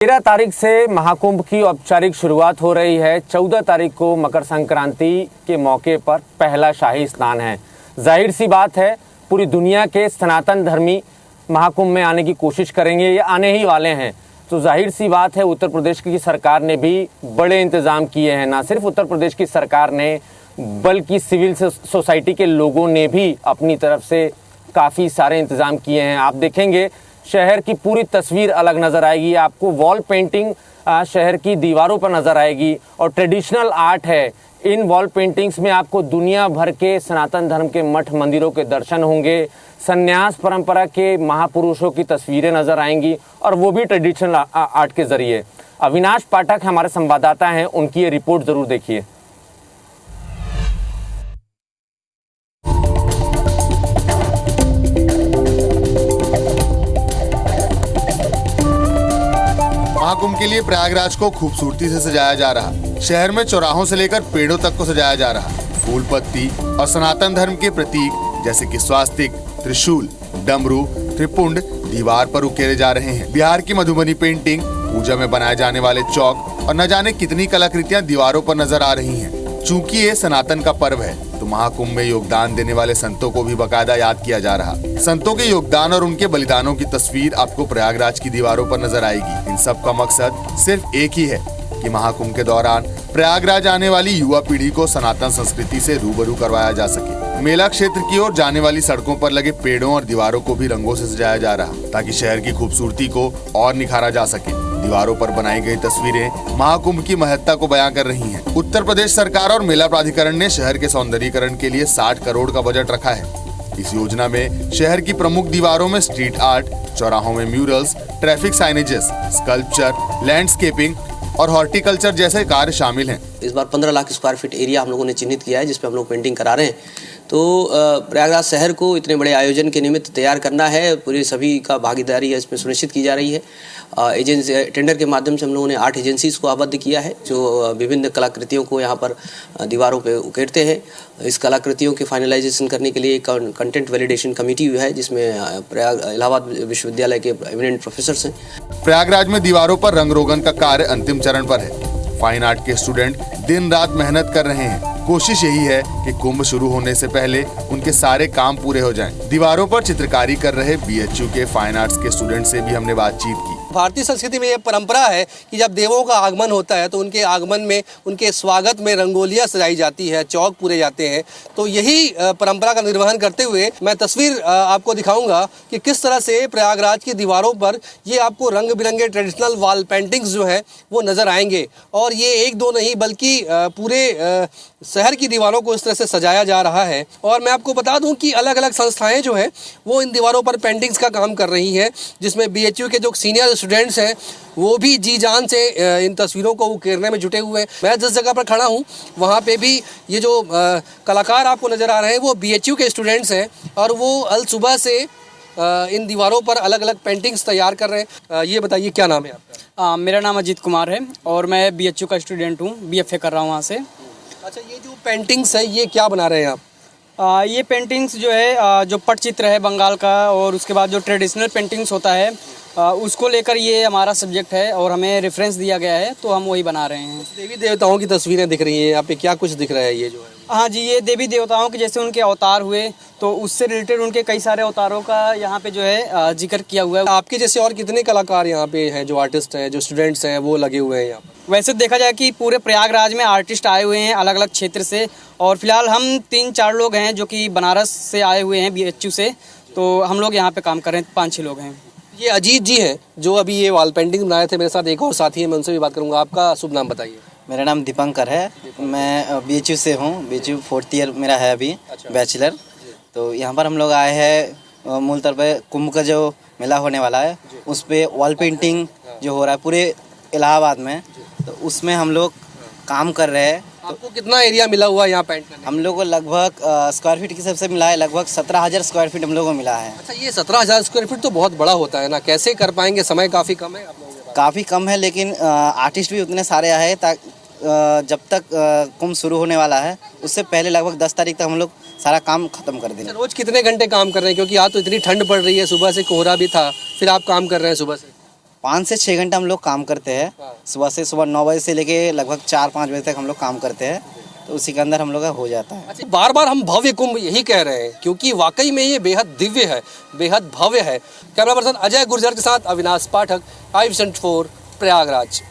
13 तारीख से महाकुंभ की औपचारिक शुरुआत हो रही है। 14 तारीख को मकर संक्रांति के मौके पर पहला शाही स्नान है। जाहिर सी बात है, पूरी दुनिया के सनातन धर्मी महाकुंभ में आने की कोशिश करेंगे, ये आने ही वाले हैं। तो जाहिर सी बात है, उत्तर प्रदेश की सरकार ने भी बड़े इंतजाम किए हैं। ना सिर्फ उत्तर प्रदेश की सरकार ने, बल्कि सिविल सोसाइटी के लोगों ने भी अपनी तरफ से काफ़ी सारे इंतजाम किए हैं। आप देखेंगे शहर की पूरी तस्वीर अलग नज़र आएगी। आपको वॉल पेंटिंग शहर की दीवारों पर नज़र आएगी और ट्रेडिशनल आर्ट है। इन वॉल पेंटिंग्स में आपको दुनिया भर के सनातन धर्म के मठ मंदिरों के दर्शन होंगे। संन्यास परंपरा के महापुरुषों की तस्वीरें नज़र आएंगी और वो भी ट्रेडिशनल आर्ट के ज़रिए। अविनाश पाठक हमारे संवाददाता हैं, उनकी ये रिपोर्ट ज़रूर देखिए। महाकुंभ के लिए प्रयागराज को खूबसूरती से सजाया जा रहा। शहर में चौराहों से लेकर पेड़ों तक को सजाया जा रहा। फूल पत्ती और सनातन धर्म के प्रतीक जैसे कि स्वास्तिक, त्रिशूल, डमरू, त्रिपुंड दीवार पर उकेरे जा रहे हैं। बिहार की मधुबनी पेंटिंग, पूजा में बनाए जाने वाले चौक और न जाने कितनी कलाकृतियां दीवारों पर नजर आ रही हैं। चूंकि ये सनातन का पर्व है, तो महाकुंभ में योगदान देने वाले संतों को भी बाकायदा याद किया जा रहा। संतों के योगदान और उनके बलिदानों की तस्वीर आपको प्रयागराज की दीवारों पर नजर आएगी। इन सब का मकसद सिर्फ एक ही है कि महाकुंभ के दौरान प्रयागराज आने वाली युवा पीढ़ी को सनातन संस्कृति से रूबरू करवाया जा सके। मेला क्षेत्र की ओर जाने वाली सड़कों पर लगे पेड़ों और दीवारों को भी रंगों से सजाया जा रहा, ताकि शहर की खूबसूरती को और निखारा जा सके। दीवारों पर बनाई गई तस्वीरें महाकुंभ की महत्ता को बयां कर रही हैं। उत्तर प्रदेश सरकार और मेला प्राधिकरण ने शहर के सौंदर्यीकरण के लिए 60 करोड़ का बजट रखा है। इस योजना में शहर की प्रमुख दीवारों में स्ट्रीट आर्ट, चौराहों में murals, traffic signages, sculpture, landscaping और हॉर्टिकल्चर जैसे कार्य शामिल हैं। इस बार 15 लाख स्क्वायर फीट एरिया हम लोगों ने चिन्हित किया है, जिसपे हम लोग पेंटिंग करा रहे हैं। तो प्रयागराज शहर को इतने बड़े आयोजन के निमित्त तैयार करना है, पूरी सभी का भागीदारी है इसमें सुनिश्चित की जा रही है। एजेंसी टेंडर के माध्यम से हम लोगों ने 8 एजेंसीज को आबद्ध किया है, जो विभिन्न कलाकृतियों को यहाँ पर दीवारों पे उकेरते हैं। इस कलाकृतियों के फाइनलाइजेशन करने के लिए एक कंटेंट वैलिडेशन कमेटी हुई है, जिसमें इलाहाबाद विश्वविद्यालय के एमिनेंट प्रोफेसर्स हैं। प्रयागराज में दीवारों पर रंग रोगन का कार्य अंतिम चरण पर है। फाइन आर्ट के स्टूडेंट दिन रात मेहनत कर रहे हैं। कोशिश यही है कि कुंभ शुरू होने से पहले उनके सारे काम पूरे हो जाएं। दीवारों पर चित्रकारी कर रहे बीएचयू के फाइन आर्ट्स के स्टूडेंट से भी हमने बातचीत की। भारतीय संस्कृति में ये परंपरा है कि जब देवों का आगमन होता है तो उनके आगमन में, उनके स्वागत में रंगोलियां सजाई जाती है, चौक पूरे जाते हैं। तो यही परंपरा का निर्वहन करते हुए मैं तस्वीर आपको दिखाऊंगा कि किस तरह से प्रयागराज की दीवारों पर ये आपको रंग बिरंगे ट्रेडिशनल वॉल पेंटिंग्स जो हैं वो नज़र आएंगे। और ये एक दो नहीं, बल्कि पूरे शहर की दीवारों को इस तरह से सजाया जा रहा है। और मैं आपको बता दूं कि अलग अलग संस्थाएं जो हैं वो इन दीवारों पर पेंटिंग्स का काम कर रही हैं, जिसमें बीएचयू के जो सीनियर स्टूडेंट्स हैं वो भी जी जान से इन तस्वीरों को उकेरने में जुटे हुए हैं। मैं जिस जगह पर खड़ा हूँ वहाँ पे भी ये जो कलाकार आपको नज़र आ रहे हैं वो बीएचयू के स्टूडेंट्स हैं, और वो अल सुबह से इन दीवारों पर अलग अलग पेंटिंग्स तैयार कर रहे हैं। ये बताइए, क्या नाम है आपका? मेरा नाम अजीत कुमार है और मैं बीएचयू का स्टूडेंट हूँ, बीएफए कर रहा हूँ वहाँ से। अच्छा, ये जो पेंटिंग्स है ये क्या बना रहे हैं आप? ये पेंटिंग्स जो है जो पटचित्र है बंगाल का, और उसके बाद जो ट्रेडिशनल पेंटिंग्स होता है उसको लेकर ये हमारा सब्जेक्ट है और हमें रेफरेंस दिया गया है, तो हम वही बना रहे हैं। देवी देवताओं की तस्वीरें दिख रही हैं यहाँ पे, क्या कुछ दिख रहा है ये जो है? हाँ जी, ये देवी देवताओं के जैसे उनके अवतार हुए, तो उससे रिलेटेड उनके कई सारे अवतारों का यहाँ पे जो है जिक्र किया हुआ है। आपके जैसे और कितने कलाकार यहाँ पे हैं, जो आर्टिस्ट हैं, जो स्टूडेंट्स हैं, वो लगे हुए हैं यहाँ पर? वैसे देखा जाए कि पूरे प्रयागराज में आर्टिस्ट आए हुए हैं अलग अलग क्षेत्र से, और फिलहाल हम 3-4 लोग हैं जो कि बनारस से आए हुए हैं बीएचयू से। तो हम लोग यहाँ पे काम कर रहे हैं, 5-6 लोग हैं। ये अजीत जी हैं जो अभी ये वॉल पेंटिंग बनाए थे। मेरे साथ एक और साथी है, मैं उनसे भी बात करूँगा। आपका शुभ नाम बताइए। मेरा नाम दीपंकर है, मैं बीएचयू से हूँ। बीएचयू 4th ईयर मेरा है अभी, बैचलर। तो यहाँ पर हम लोग आए हैं मूल तौर पर कुंभ का जो मेला होने वाला है उस पर वॉल पेंटिंग जो हो रहा है पूरे इलाहाबाद में, तो उसमें हम लोग काम कर रहे हैं। आपको कितना एरिया मिला हुआ है यहाँ पेंट करने? हम लोग को लगभग स्क्वायर फीट की सबसे मिला है, लगभग 17,000 स्क्वायर फीट हम लोग को मिला है। अच्छा, ये 17,000 स्क्वायर फीट तो बहुत बड़ा होता है ना, कैसे कर पाएंगे? समय काफ़ी कम है आप लोगों के पास? काफ़ी कम है, लेकिन आर्टिस्ट भी उतने सारे आए हैं। जब तक कुंभ शुरू होने वाला है उससे पहले लगभग 10 तारीख तक हम लोग सारा काम खत्म कर देंगे। रोज कितने घंटे काम कर रहे हैं? क्योंकि आज तो इतनी ठंड पड़ रही है, सुबह से कोहरा भी था, फिर आप काम कर रहे हैं सुबह से। 5 से 6 घंटा हम लोग काम करते हैं। सुबह 9 बजे से लेके लगभग 4-5 बजे तक हम लोग काम करते हैं, तो उसी के अंदर हम लोग का हो जाता है। अच्छा, बार बार हम भव्य कुंभ यही कह रहे हैं क्योंकि वाकई में ये बेहद दिव्य है, बेहद भव्य है। कैमरा पर्सन अजय गुर्जर के साथ अविनाश पाठक, i24 प्रयागराज।